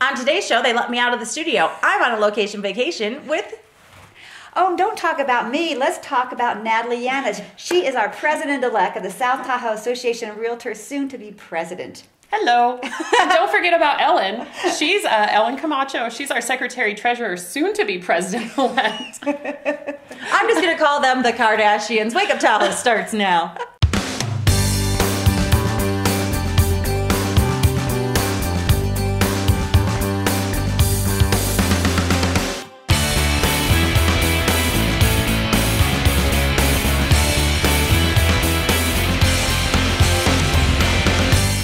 On today's show, they let me out of the studio. I'm on a location vacation with... Oh, don't talk about me. Let's talk about Natalie Yanish. She is our president-elect of the South Tahoe Association of Realtors, soon to be president. Hello. And don't forget about Ellen. She's Ellen Camacho. She's our secretary-treasurer, soon to be president-elect. I'm just going to call them the Kardashians. Wake Up Tahoe starts now.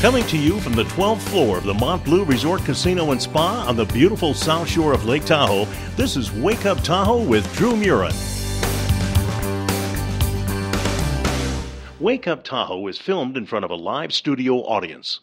Coming to you from the 12th floor of the Mont Bleu Resort Casino and Spa on the beautiful south shore of Lake Tahoe, this is Wake Up Tahoe with Drew Murin. Wake Up Tahoe is filmed in front of a live studio audience.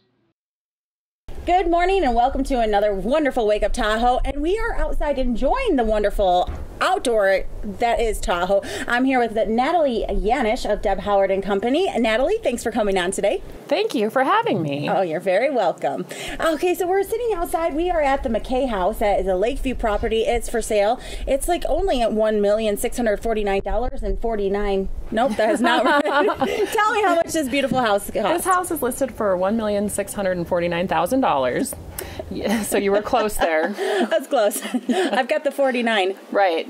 Good morning and welcome to another wonderful Wake Up Tahoe. And we are outside enjoying the wonderful outdoor that is Tahoe. I'm here with Natalie Yanish of Deb Howard and Company. Natalie, thanks for coming on today. Thank you for having me. Oh, you're very welcome. Okay, so we're sitting outside. We are at the Mackey house. That is a Lakeview property. It's for sale. It's like only at $1,649.49. Nope, that is not right. Tell me how much this beautiful house costs. This house is listed for $1,649,000. Yeah, so you were close there. That's close. I've got the 49. Right.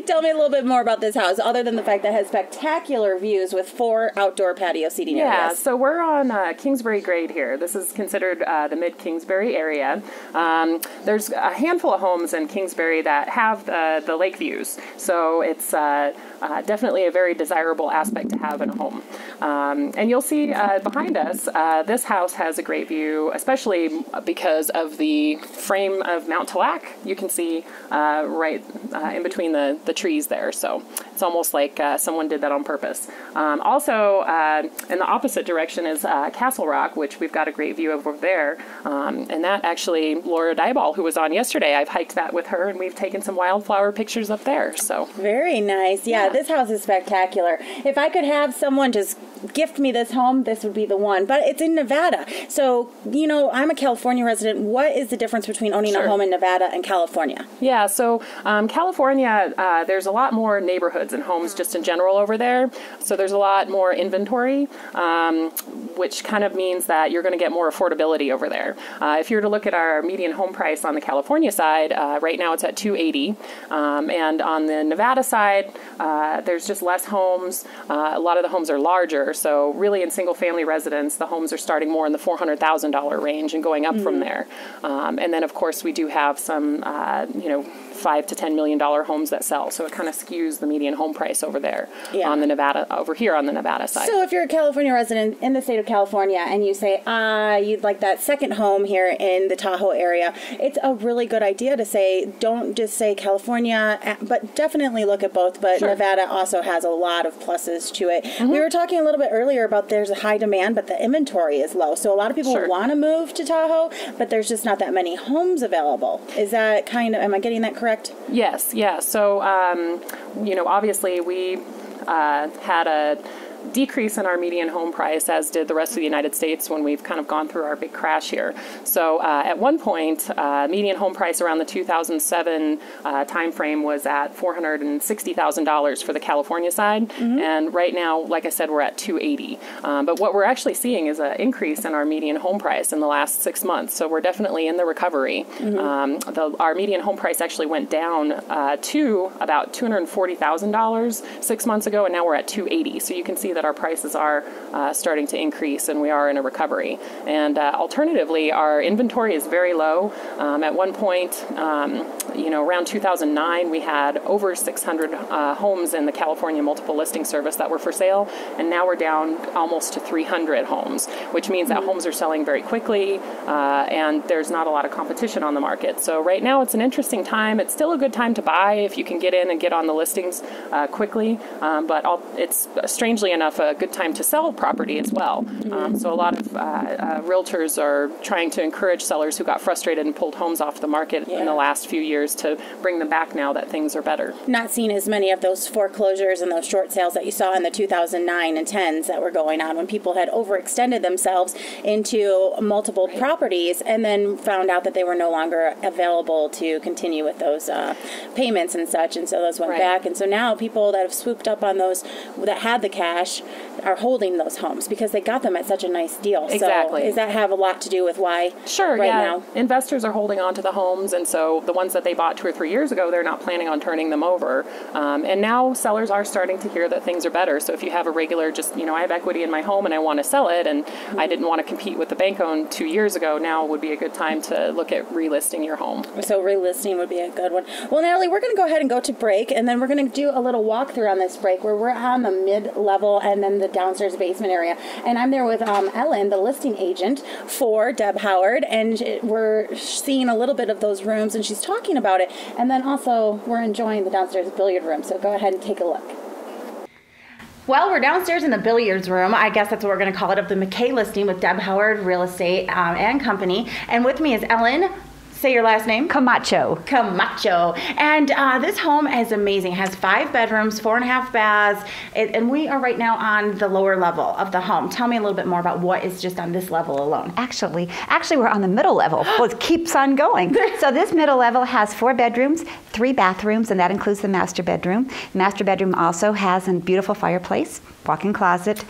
Tell me a little bit more about this house, other than the fact that it has spectacular views with 4 outdoor patio seating areas. Yeah, so we're on Kingsbury grade here. This is considered the mid-Kingsbury area. There's a handful of homes in Kingsbury that have the lake views, so it's definitely a very desirable aspect to have in a home. And you'll see behind us, this house has a great view, especially because of the frame of Mount Tallac. You can see right in between the trees there, so it's almost like someone did that on purpose. Also, in the opposite direction is Castle Rock, which we've got a great view of over there, and that actually, Laura Dyball, who was on yesterday, I've hiked that with her, and we've taken some wildflower pictures up there. So very nice. Yeah, this house is spectacular. If I could have someone just gift me this home, this would be the one. But it's in Nevada. So, you know, I'm a California resident. What is the difference between owning a home in Nevada and California? Yeah, so California, there's a lot more neighborhoods and homes just in general over there. So there's a lot more inventory, which kind of means that you're going to get more affordability over there. If you were to look at our median home price on the California side, right now it's at $280. And on the Nevada side, there's just less homes. A lot of the homes are larger. So really in single-family residence, the homes are starting more in the $400,000 range and going up from there. And then, of course, we do have some, $5 to $10 million homes that sell. So it kind of skews the median home price over there on the Nevada, over here on the Nevada side. So if you're a California resident in the state of California and you say, you'd like that second home here in the Tahoe area, it's a really good idea to say, don't just say California, but definitely look at both. But Nevada also has a lot of pluses to it. We were talking a little bit earlier about there's a high demand, but the inventory is low. So a lot of people want to move to Tahoe, but there's just not that many homes available. Is that am I getting that correct? Yes, yeah. So, obviously we had a decrease in our median home price, as did the rest of the United States when we've kind of gone through our big crash here. So at one point, median home price around the 2007 time frame was at $460,000 for the California side. And right now, like I said, we're at $280. But what we're actually seeing is an increase in our median home price in the last 6 months. So we're definitely in the recovery. Our median home price actually went down to about $240,000 6 months ago, and now we're at $280. So you can see that our prices are starting to increase and we are in a recovery. And alternatively, our inventory is very low. At one point, around 2009, we had over 600 homes in the California Multiple Listing Service that were for sale, and now we're down almost to 300 homes, which means that homes are selling very quickly, and there's not a lot of competition on the market. So right now it's an interesting time. It's still a good time to buy if you can get in and get on the listings quickly, but it's strangely enough, enough a good time to sell property as well. So a lot of realtors are trying to encourage sellers who got frustrated and pulled homes off the market in the last few years to bring them back now that things are better. Not seeing as many of those foreclosures and those short sales that you saw in the 2009 and 10s that were going on when people had overextended themselves into multiple properties and then found out that they were no longer available to continue with those payments and such, and so those went back. And so now people that have swooped up on those that had the cash are holding those homes because they got them at such a nice deal. Exactly. So does that have a lot to do with why now? Investors are holding on to the homes, and so the ones that they bought 2 or 3 years ago, they're not planning on turning them over. And now sellers are starting to hear that things are better. So if you have a regular, I have equity in my home and I want to sell it, and I didn't want to compete with the bank owned 2 years ago, now would be a good time to look at relisting your home. So relisting would be a good one. Well, Natalie, we're going to go ahead and go to break, and then we're going to do a little walkthrough on this break where we're on the mid-level and then the downstairs basement area. And I'm there with Ellen, the listing agent for Deb Howard, and we're seeing a little bit of those rooms, and she's talking about it. And then also we're enjoying the downstairs billiard room. So go ahead and take a look. Well, we're downstairs in the billiards room. I guess that's what we're going to call it, of the Mackey listing with Deb Howard Real Estate and Company. And with me is Ellen. Say your last name. Camacho. And this home is amazing. It has 5 bedrooms, 4.5 baths, and we are right now on the lower level of the home. Tell me a little bit more about what is just on this level alone. Actually, we're on the middle level. Well, it keeps on going. So this middle level has 4 bedrooms, 3 bathrooms, and that includes the master bedroom. The master bedroom also has a beautiful fireplace, walk-in closet,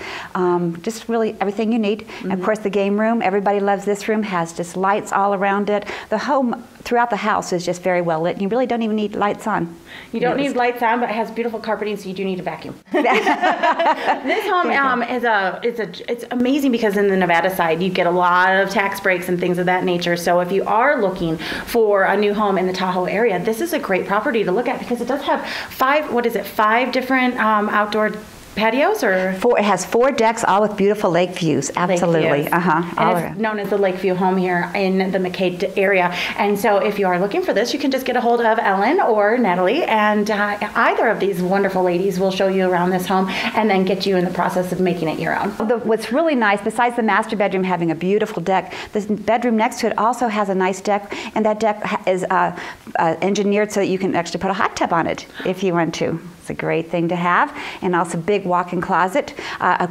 just really everything you need. And of course, the game room. Everybody loves this room. Has just lights all around it. The home throughout the house is just very well lit. You really don't even need lights on. You don't need lights on, but it has beautiful carpeting, so you do need a vacuum. This home it's amazing because in the Nevada side, you get a lot of tax breaks and things of that nature. So if you are looking for a new home in the Tahoe area, this is a great property to look at because it does have 5 different outdoor patios, or it has 4 decks, all with beautiful lake views. Absolutely. And it's known as the Lakeview Home here in the Mackey area. And so if you are looking for this, you can just get a hold of Ellen or Natalie, and either of these wonderful ladies will show you around this home and then get you in the process of making it your own. What's really nice, besides the master bedroom having a beautiful deck, this bedroom next to it also has a nice deck, and that deck is engineered so that you can actually put a hot tub on it if you want to. It's a great thing to have, and also big walk-in closet.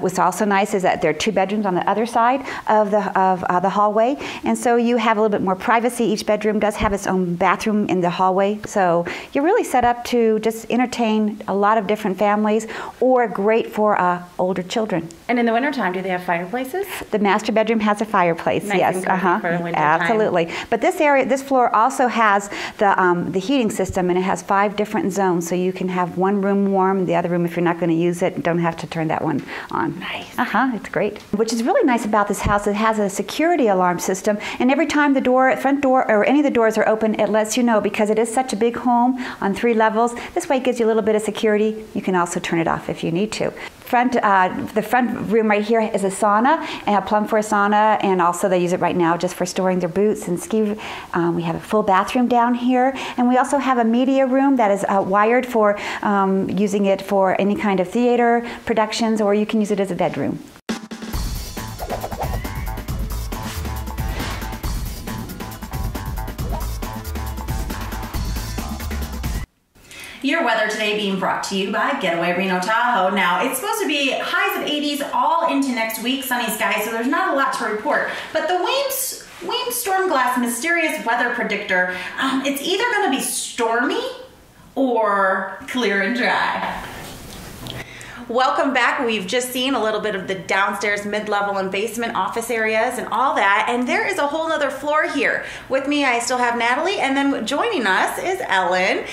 What's also nice is that there are 2 bedrooms on the other side of the hallway, and so you have a little bit more privacy. Each bedroom does have its own bathroom in the hallway, so you're really set up to just entertain a lot of different families, or great for older children. And in the wintertime, do they have fireplaces? The master bedroom has a fireplace. Nice. Yes, For the winter absolutely. time. But this floor also has the heating system, and it has 5 different zones, so you can have one room warm, the other room, if you're not going to use it, don't have to turn that one on. Nice. It's great. Which is really nice about this house, it has a security alarm system, and every time the front door, or any of the doors are open, it lets you know, because it is such a big home on 3 levels. This way it gives you a little bit of security. You can also turn it off if you need to. The front room right here is a sauna, and a plumb for a sauna, and also they use it right now just for storing their boots and ski. We have a full bathroom down here, and we also have a media room that is wired for using it for any kind of theater productions, or you can use it as a bedroom. Your weather today being brought to you by Getaway Reno Tahoe. Now, it's supposed to be highs of 80s all into next week, sunny skies, so there's not a lot to report. But the Weems Storm Glass Mysterious Weather Predictor, it's either going to be stormy or clear and dry. Welcome back. We've just seen a little bit of the downstairs, mid-level, and basement office areas and all that, and there is a whole other floor here. With me, I still have Natalie, and then joining us is Ellen.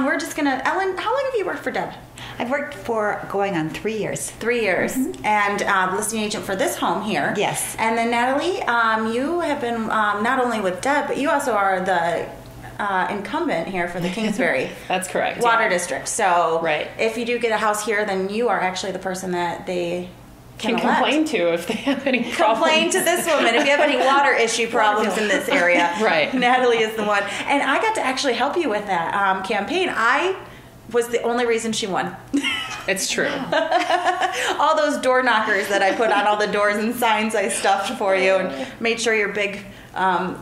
We're just gonna, Ellen, how long have you worked for Deb? I've worked for going on 3 years. 3 years, and listing agent for this home here. Yes. And then Natalie, you have been not only with Deb, but you also are the incumbent here for the Kingsbury That's correct. Water District. So Right. if you do get a house here, then you are actually the person that they can complain to if they have any problems. Complain to this woman if you have any water issue problems in this area. Right. Natalie is the one. And I got to actually help you with that campaign. I was the only reason she won. It's true. All those door knockers that I put on all the doors and signs I stuffed for you and made sure your big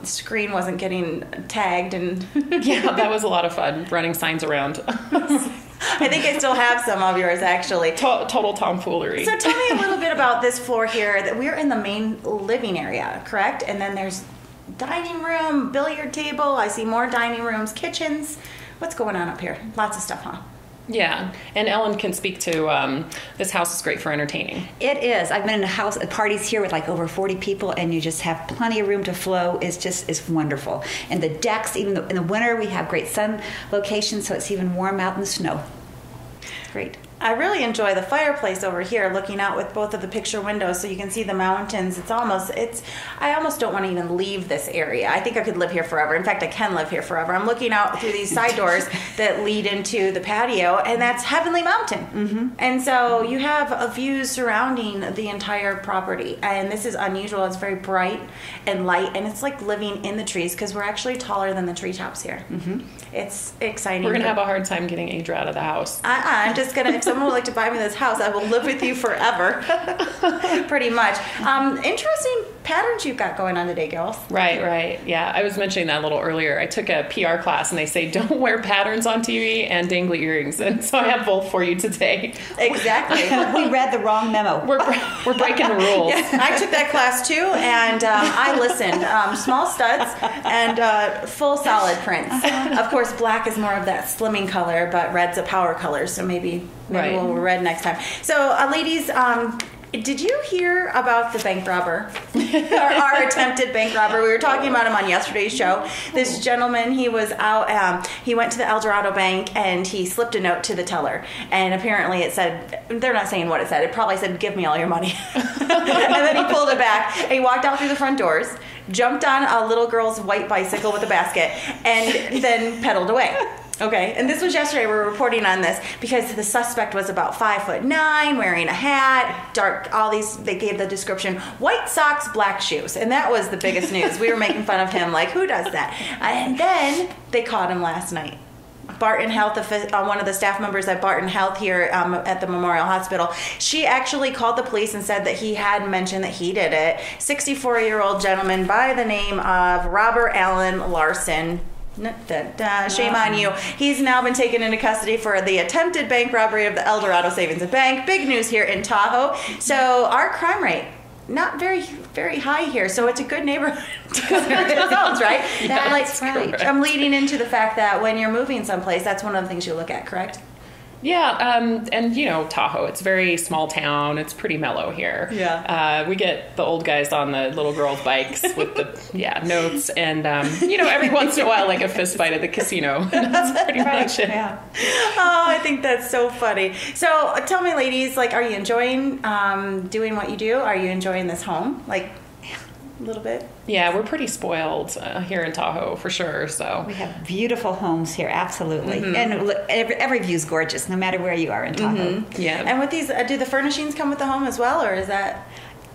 screen wasn't getting tagged. And Yeah, that was a lot of fun, running signs around. I think I still have some of yours, actually. Total tomfoolery. So tell me a little bit about this floor here. That we're in the main living area, correct? And then there's dining room, billiard table. I see more dining rooms, kitchens. What's going on up here? Lots of stuff, huh? Yeah, and Ellen can speak to this house is great for entertaining. It is. I've been in a house at parties here with like over 40 people, and you just have plenty of room to flow. It's wonderful. And the decks, even in the winter, we have great sun locations, so it's even warm out in the snow. Great. I really enjoy the fireplace over here, looking out with both of the picture windows so you can see the mountains. I almost don't want to even leave this area. I think I could live here forever. In fact, I can live here forever. I'm looking out through these side doors that lead into the patio, and that's Heavenly Mountain. Mm-hmm. And so you have a view surrounding the entire property, and this is unusual. It's very bright and light, and it's like living in the trees because we're actually taller than the treetops here. Mm-hmm. It's exciting. We're going to have a hard time getting Adra out of the house. I'm just going to, if someone would like to buy me this house, I will live with you forever. Pretty much. Interesting patterns you've got going on today, girls. Right. Yeah, I was mentioning that a little earlier. I took a PR class, and they say don't wear patterns on TV and dangly earrings, and so I have both for you today. Exactly. We read the wrong memo. We're breaking the rules. Yeah, I took that class too, and I listened. Small studs and full solid prints. Of course, black is more of that slimming color, but red's a power color, so maybe Right. we'll red next time. So, ladies, did you hear about the bank robber? our attempted bank robber. We were talking about him on yesterday's show. This gentleman, he was out, he went to the El Dorado Bank and he slipped a note to the teller. And apparently it said, they're not saying what it said. It probably said, give me all your money. And then he pulled it back and he walked out through the front doors, jumped on a little girl's white bicycle with a basket, and then pedaled away. Okay, and this was yesterday. We were reporting on this because the suspect was about 5'9", wearing a hat, dark, all these, they gave the description, white socks, black shoes. And that was the biggest news. We were making fun of him, like, who does that? And then they caught him last night. Barton Health, one of the staff members at Barton Health here at the Memorial Hospital, she actually called the police and said that he had mentioned that he did it. 64-year-old gentleman by the name of Robert Allen Larson. Shame on you. He's now been taken into custody for the attempted bank robbery of the El Dorado Savings and Bank. Big news here in Tahoe. So our crime rate, not very, very high here. So it's a good neighborhood to compare it to results, right? That's right. I'm leading into the fact that when you're moving someplace, that's one of the things you look at, correct? Yeah, and Tahoe, it's a very small town. It's pretty mellow here. Yeah. We get the old guys on the little girls' bikes with the notes, and every once in a while, like a fist fight at the casino. That's pretty much it. Yeah. Oh, I think that's so funny. So tell me, ladies, like, are you enjoying doing what you do? Are you enjoying this home? Like, a little bit? Yeah, we're pretty spoiled here in Tahoe for sure. So We have beautiful homes here, absolutely. Mm-hmm. And look, every view's gorgeous, no matter where you are in Tahoe. Mm-hmm. yeah, And with these, do the furnishings come with the home as well, or is that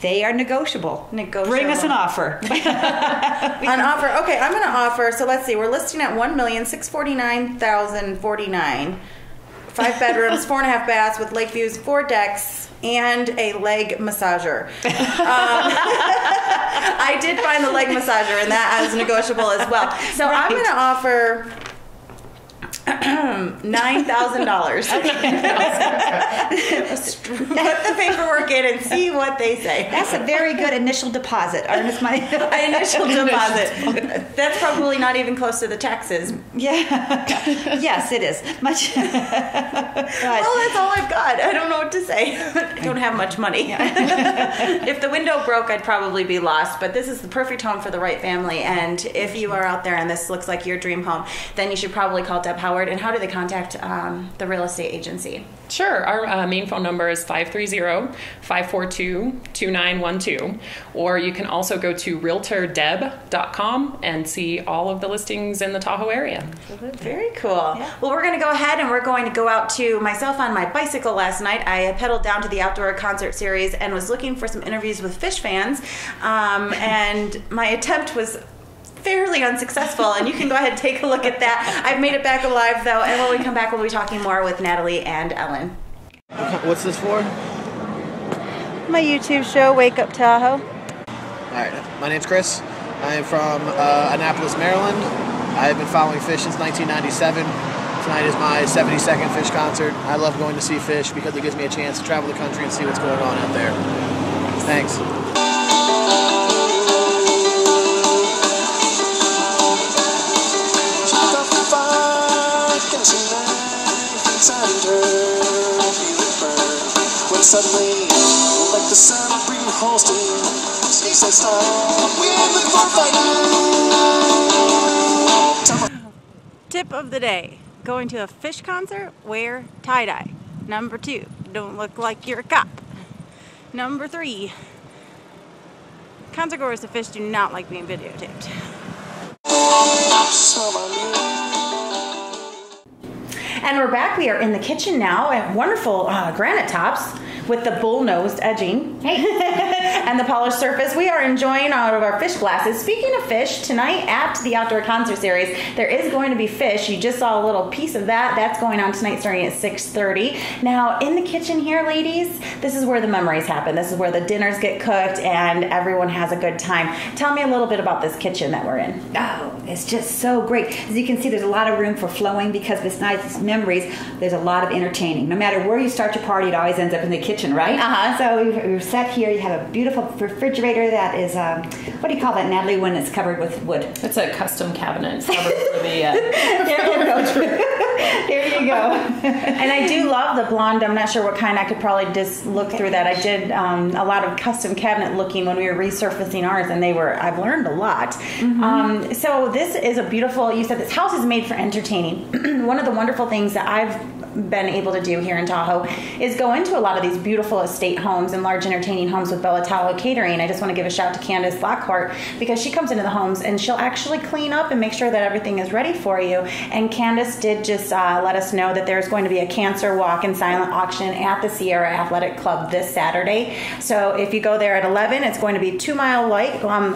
They are negotiable. Negotiable. Bring us an offer. an offer? Okay, I'm going to offer. So let's see. We're listing at $1,649,049. 5 bedrooms, 4.5 baths with lake views, 4 decks, and a leg massager. I did find the leg massager, and that is negotiable as well. So I'm going to offer $9,000. Put the paperwork in and see what they say. That's a very good initial deposit. Earnest money. Initial deposit. That's probably not even close to the taxes. Yeah. Yes, it is. Much. Well, that's all I've got. I don't know what to say. I don't have much money. If the window broke, I'd probably be lost. But this is the perfect home for the right family. And if you are out there and this looks like your dream home, then you should probably call Deb Howard. And how do they contact the real estate agency? Sure. Our main phone number is 530-542-2912. Or you can also go to realtordeb.com and see all of the listings in the Tahoe area. Very cool. Yeah. Well, we're going to go ahead and we're going to go out to myself on my bicycle last night. I pedaled down to the Outdoor Concert Series and was looking for some interviews with fish fans. And my attempt was fairly unsuccessful, and you can go ahead and take a look at that. I've made it back alive, though, and when we come back, we'll be talking more with Natalie and Ellen. What's this for? My YouTube show, Wake Up Tahoe. All right, my name's Chris. I am from Annapolis, Maryland. I've been following fish since 1997. Tonight is my 72nd fish concert. I love going to see fish because it gives me a chance to travel the country and see what's going on out there. Thanks. When suddenly, like the sun bring Holstein, he said stop, we ain't looking for fighting. Tip of the day. Going to a fish concert, wear tie-dye. Number 2, don't look like you're a cop. Number 3, concert goers to fish do not like being videotaped. And we're back. We are in the kitchen now at wonderful granite tops with the bull-nosed edging and the polished surface. We are enjoying out of our fish glasses. Speaking of fish, tonight at the Outdoor Concert Series, there is going to be fish. You just saw a little piece of that. That's going on tonight starting at 6:30. Now, in the kitchen here, ladies, this is where the memories happen. This is where the dinners get cooked and everyone has a good time. Tell me a little bit about this kitchen that we're in. Oh, it's just so great. As you can see, there's a lot of room for flowing because besides memories, there's a lot of entertaining. No matter where you start your party, it always ends up in the kitchen, right? So we're set here. You have a beautiful refrigerator that is, what do you call that, Natalie, when it's covered with wood? It's a custom cabinet covered for the There you go. And I do love the blonde. I'm not sure what kind. I could probably just look through that. I did a lot of custom cabinet looking when we were resurfacing ours, and I've learned a lot. So this is a beautiful, you said this house is made for entertaining. One of the wonderful things that I've been able to do here in Tahoe is go into a lot of these beautiful estate homes and large entertaining homes with Bella Tahoe Catering. I just want to give a shout to Candace Lockhart because she comes into the homes and she'll actually clean up and make sure that everything is ready for you. And Candace did just let us know that there's going to be a cancer walk and silent auction at the Sierra Athletic Club this Saturday. So if you go there at 11, it's going to be a 2-mile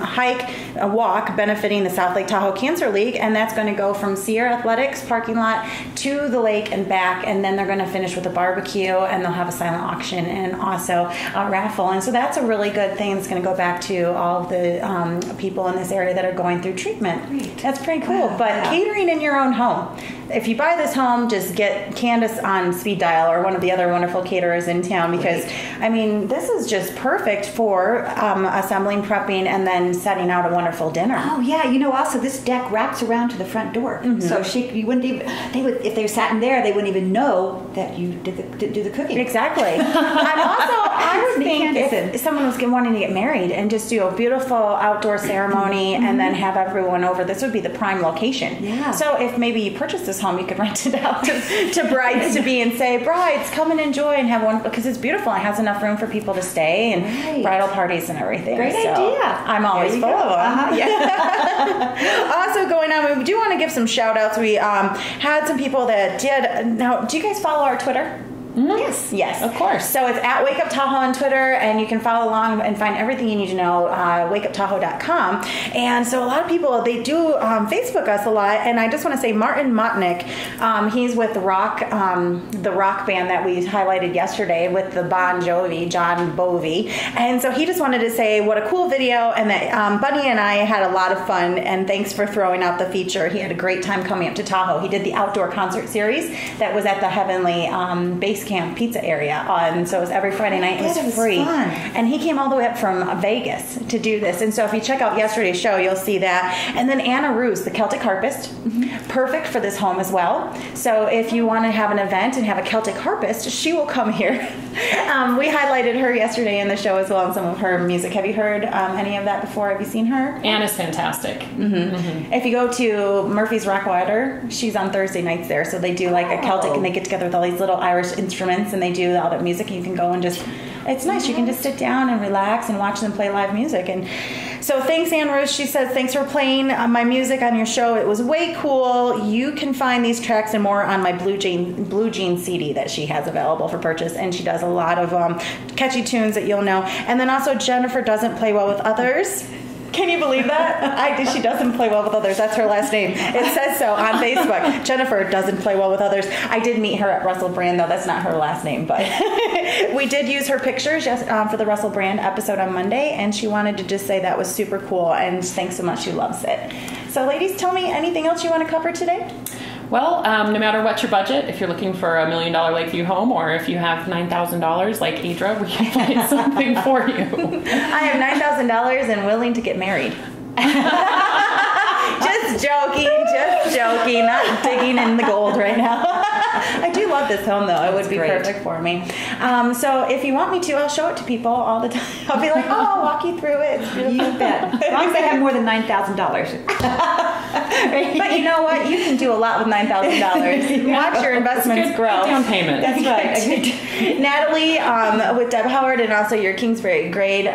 hike, a walk benefiting the South Lake Tahoe Cancer League, and that's going to go from Sierra Athletics parking lot to the lake and back. And then they're going to finish with a barbecue, and they'll have a silent auction and also a raffle. And so that's a really good thing. It's going to go back to all of the people in this area that are going through treatment. Great. That's pretty cool. But catering in your own home. If you buy this home, just get Candace on speed dial or one of the other wonderful caterers in town because, I mean, this is just perfect for assembling, prepping, and then setting out a wonderful dinner. Oh, yeah. You know, also, this deck wraps around to the front door. So you wouldn't even, if they were sat in there, they wouldn't even know that you do the cooking. Exactly. I would think if someone was wanting to get married and just do a beautiful outdoor ceremony and then have everyone over, this would be the prime location. Yeah. So if maybe you purchase this home, you could rent it out to brides to be and say, brides, come and enjoy and have one, because it's beautiful. It has enough room for people to stay and bridal parties and everything. Great idea. I'm always full of them. Also going on, we do want to give some shout outs. We had some people that did. Now, do you guys follow our Twitter? Yes, of course. So it's at Wake Up Tahoe on Twitter, and you can follow along and find everything you need to know, wakeuptahoe.com. And so a lot of people, they do Facebook us a lot, and I just want to say Martin Motnick, he's with the rock band that we highlighted yesterday with the Bon Jovi, John Bovey. And so he just wanted to say what a cool video, and that Bunny and I had a lot of fun, and thanks for throwing out the feature. He had a great time coming up to Tahoe. He did the outdoor concert series that was at the Heavenly Base Camp Pizza area, and so it was every Friday night. It was free, fun. and he came all the way up from Vegas to do this. And so if you check out yesterday's show, you'll see that. And then Anna Roos, the Celtic harpist, perfect for this home as well. So if you want to have an event and have a Celtic harpist, she will come here. We highlighted her yesterday in the show as well, and some of her music. Have you heard any of that before? Have you seen her? Anna's fantastic. If you go to Murphy's Rock Water, she's on Thursday nights there, so they do like a Celtic, and they get together with all these little Irish instruments, and they do all that music, and you can go and just, it's nice. You can just sit down and relax and watch them play live music. And so thanks, Ann Rose. She says, thanks for playing my music on your show. It was way cool. You can find these tracks and more on my Blue Jean CD that she has available for purchase, and she does a lot of catchy tunes that you'll know. And then also Jennifer doesn't play well with others. Can you believe that? She doesn't play well with others. That's her last name. It says so on Facebook. Jennifer doesn't play well with others. I did meet her at Russell Brand, though. That's not her last name, but we did use her pictures for the Russell Brand episode on Monday, and she wanted to just say that was super cool, and thanks so much. She loves it. So, ladies, tell me anything else you want to cover today? Well, no matter what your budget, if you're looking for $1 million Lakeview home, or if you have $9,000 like Adra, we can find something for you. I have $9,000 and willing to get married. Just joking, not digging in the gold right now. I do love this home, though. It would be perfect for me. So if you want me to, I'll show it to people all the time. I'll be like, I'll walk you through it. It's beautiful. You bet. As long as they have more than $9,000. But you know what? You can do a lot with $9,000. Watch your investments grow. Good down payment. That's right. Natalie, with Deb Howard, and also your Kingsbury grade.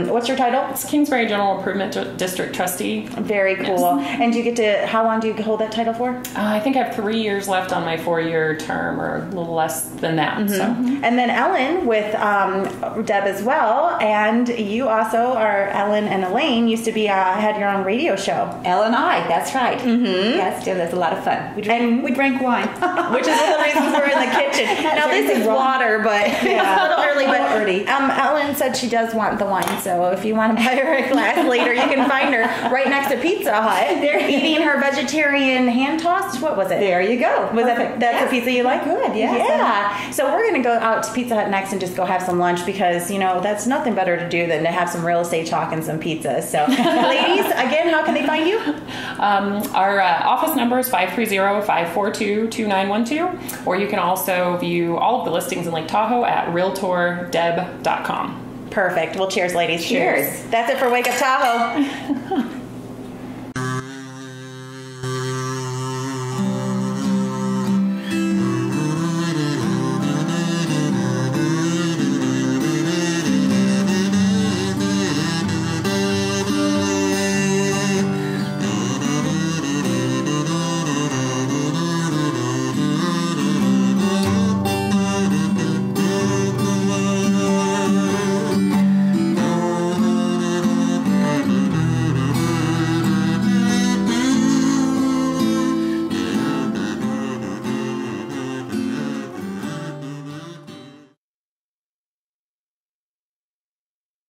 What's your title? It's Kingsbury General Improvement District Trustee. Very cool. Yes. And you get to, how long do you hold that title for? I think I have 3 years left on my 4-year term, or a little less than that. Mm-hmm. So. And then Ellen with Deb as well. And you also are, Ellen and Elaine used to be, had your own radio show. Elle and I, that's right. Mm-hmm. Yes, that's a lot of fun. We drank wine. Which is one of the reasons we're in the kitchen. Now this is water, but it's a little early. But Ellen said she does want the wine, so if you want to buy her a glass later, you can find her right next to Pizza Hut. They're eating her vegetarian hand tossed. What was it? There you go. Was that's a pizza you like? Good, yes. Yeah. So we're going to go out to Pizza Hut next and just go have some lunch, because, you know, that's nothing better to do than to have some real estate talk and some pizza. So ladies, again, how can they find you? Our office number is 530-542-2912, or you can also view all of the listings in Lake Tahoe at realtordeb.com. Perfect. Well, cheers, ladies. Cheers. That's it for Wake Up Tahoe.